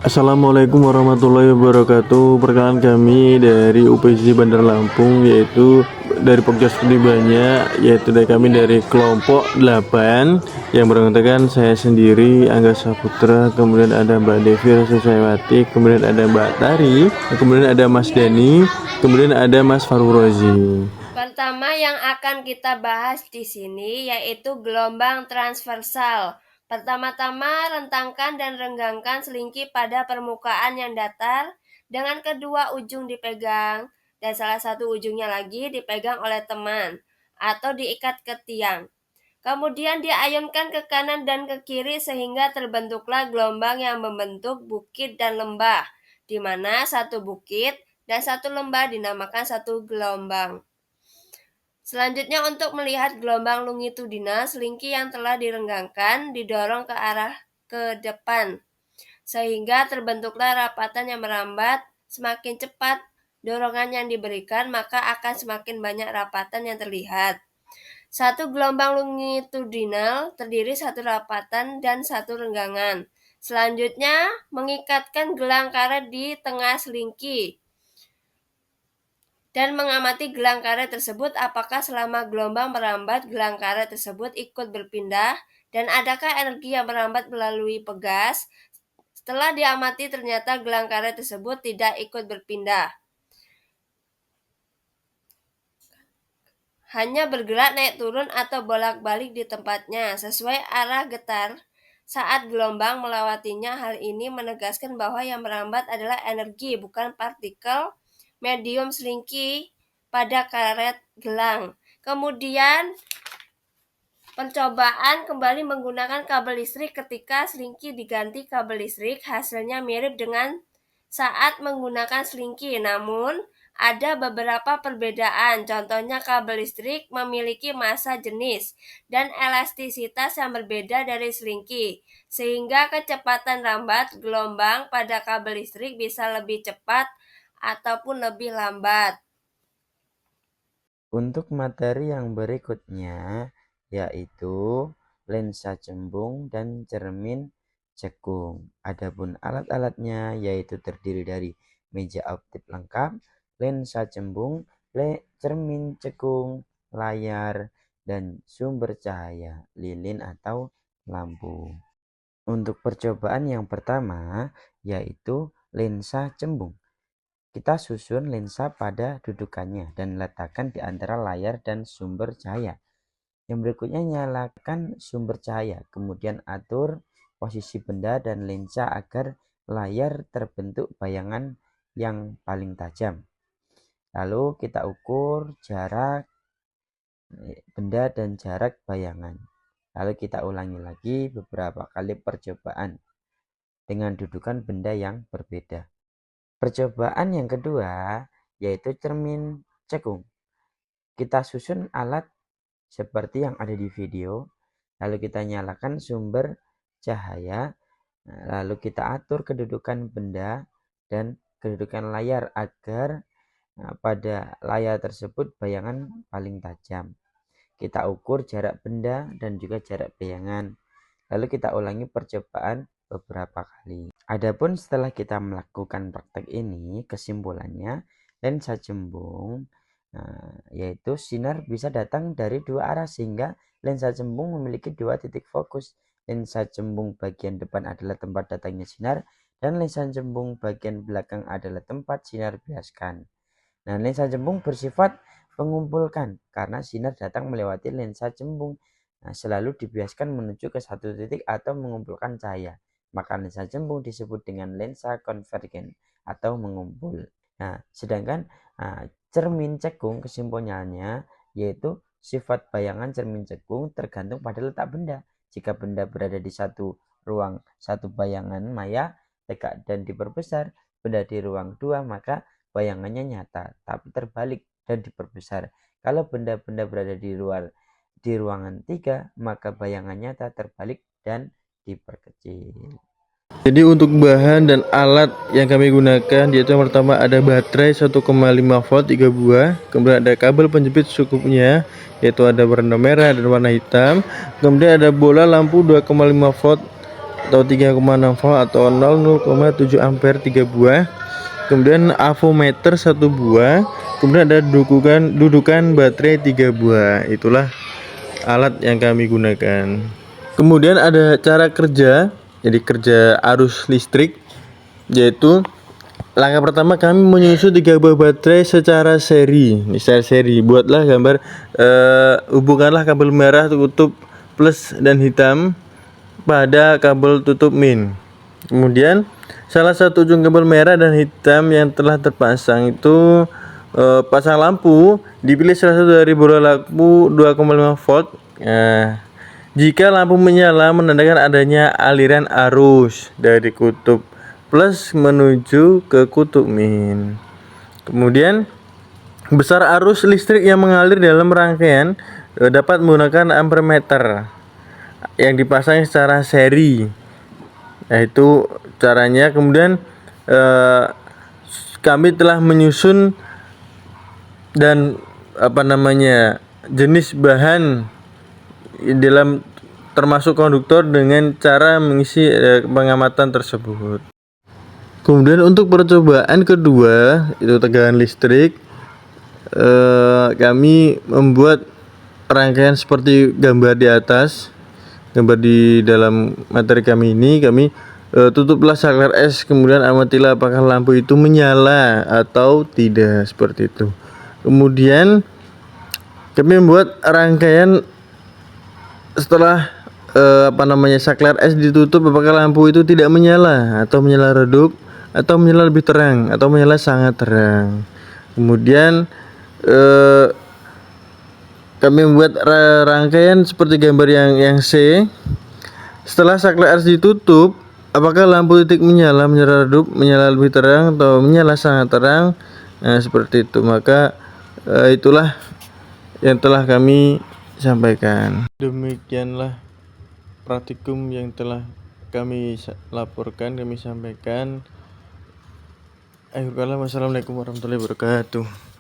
Assalamualaikum warahmatullahi wabarakatuh. Perkenalkan kami dari UPJ Bandar Lampung, yaitu dari Pokja Studi Banyak, yaitu dari kelompok 8 yang beranggotakan saya sendiri, Angga Saputra, kemudian ada Mbak Devi Rasesawati, kemudian ada Mbak Tari, kemudian ada Mas Dani, kemudian ada Mas Farurozi. Pertama yang akan kita bahas di sini yaitu gelombang transversal. Pertama-tama rentangkan dan renggangkan selingki pada permukaan yang datar dengan kedua ujung dipegang dan salah satu ujungnya lagi dipegang oleh teman atau diikat ke tiang. Kemudian diayunkan ke kanan dan ke kiri sehingga terbentuklah gelombang yang membentuk bukit dan lembah, di mana satu bukit dan satu lembah dinamakan satu gelombang. Selanjutnya untuk melihat gelombang longitudinal, selingki yang telah direnggangkan didorong ke arah ke depan, sehingga terbentuklah rapatan yang merambat. Semakin cepat dorongan yang diberikan, maka akan semakin banyak rapatan yang terlihat. Satu gelombang longitudinal terdiri satu rapatan dan satu renggangan. Selanjutnya, mengikatkan gelang karet di tengah selingki dan mengamati gelang karet tersebut apakah selama gelombang merambat gelang karet tersebut ikut berpindah dan adakah energi yang merambat melalui pegas. Setelah diamati ternyata gelang karet tersebut tidak ikut berpindah, hanya bergerak naik turun atau bolak-balik di tempatnya sesuai arah getar saat gelombang melewatinya. Hal ini menegaskan bahwa yang merambat adalah energi, bukan partikel medium selingki pada karet gelang. Kemudian pencobaan kembali menggunakan kabel listrik. Ketika selingki diganti kabel listrik, hasilnya mirip dengan saat menggunakan selingki, namun ada beberapa perbedaan. Contohnya kabel listrik memiliki massa jenis dan elastisitas yang berbeda dari selingki, sehingga kecepatan rambat gelombang pada kabel listrik bisa lebih cepat ataupun lebih lambat. Untuk materi yang berikutnya yaitu lensa cembung dan cermin cekung. Adapun alat-alatnya yaitu terdiri dari meja optik lengkap, lensa cembung, cermin cekung, layar, dan sumber cahaya, lilin atau lampu. Untuk percobaan yang pertama yaitu lensa cembung. Kita susun lensa pada dudukannya dan letakkan di antara layar dan sumber cahaya. Yang berikutnya, nyalakan sumber cahaya, kemudian atur posisi benda dan lensa agar layar terbentuk bayangan yang paling tajam. Lalu kita ukur jarak benda dan jarak bayangan. Lalu kita ulangi lagi beberapa kali percobaan dengan dudukan benda yang berbeda. Percobaan yang kedua yaitu cermin cekung. Kita susun alat seperti yang ada di video, lalu kita nyalakan sumber cahaya, lalu kita atur kedudukan benda dan kedudukan layar agar pada layar tersebut bayangan paling tajam. Kita ukur jarak benda dan juga jarak bayangan, lalu kita ulangi percobaan beberapa kali. Adapun setelah kita melakukan praktek ini, kesimpulannya lensa cembung yaitu sinar bisa datang dari dua arah sehingga lensa cembung memiliki dua titik fokus. Lensa cembung bagian depan adalah tempat datangnya sinar dan lensa cembung bagian belakang adalah tempat sinar biaskan. Nah, lensa cembung bersifat mengumpulkan karena sinar datang melewati lensa cembung. Selalu dibiaskan menuju ke satu titik atau mengumpulkan cahaya. Maka lensa cembung disebut dengan lensa konvergen atau mengumpul. Nah, sedangkan cermin cekung kesimpulannya yaitu sifat bayangan cermin cekung tergantung pada letak benda. Jika benda berada di satu ruang satu bayangan maya tegak dan diperbesar, benda di ruang dua maka bayangannya nyata tapi terbalik dan diperbesar. Kalau benda-benda berada di ruangan 3 maka bayangannya nyata terbalik dan diperkecil. Jadi untuk bahan dan alat yang kami gunakan yaitu yang pertama ada baterai 1,5 volt 3 buah, kemudian ada kabel penjepit secukupnya yaitu ada warna merah dan warna hitam, kemudian ada bola lampu 2,5 volt atau 3,6 volt atau 0,7 ampere 3 buah. Kemudian avometer 1 buah. Kemudian ada dudukan baterai 3 buah. Itulah alat yang kami gunakan. Kemudian ada cara kerja, jadi kerja arus listrik, yaitu langkah pertama kami menyusun 3 buah baterai secara seri. Ini secara seri. Buatlah gambar, hubungkanlah kabel merah tutup plus dan hitam pada kabel tutup min. Kemudian salah satu ujung kabel merah dan hitam yang telah terpasang itu pasang lampu. Dipilih salah satu dari bola lampu 2,5 volt. Jika lampu menyala menandakan adanya aliran arus dari kutub plus menuju ke kutub min. Kemudian besar arus listrik yang mengalir dalam rangkaian dapat menggunakan ampermeter yang dipasang secara seri. Nah, itu caranya. Kemudian kami telah menyusun dan jenis bahan dalam termasuk konduktor dengan cara mengisi pengamatan tersebut. Kemudian untuk percobaan kedua itu tegangan listrik, kami membuat rangkaian seperti gambar di atas. Gambar di dalam materi kami ini, kami tutuplah saklar es, kemudian amatilah apakah lampu itu menyala atau tidak, seperti itu. Kemudian kami membuat rangkaian setelah saklar es ditutup, apakah lampu itu tidak menyala atau menyala redup atau menyala lebih terang atau menyala sangat terang. Kemudian kami membuat rangkaian seperti gambar yang C. Setelah saklar es ditutup, apakah lampu titik menyala, menyala redup, menyala lebih terang atau menyala sangat terang. Nah, seperti itu. Maka itulah yang telah kami sampaikan. Demikianlah praktikum yang telah kami laporkan, kami sampaikan. Akhirul kalam, wassalamualaikum warahmatullahi wabarakatuh.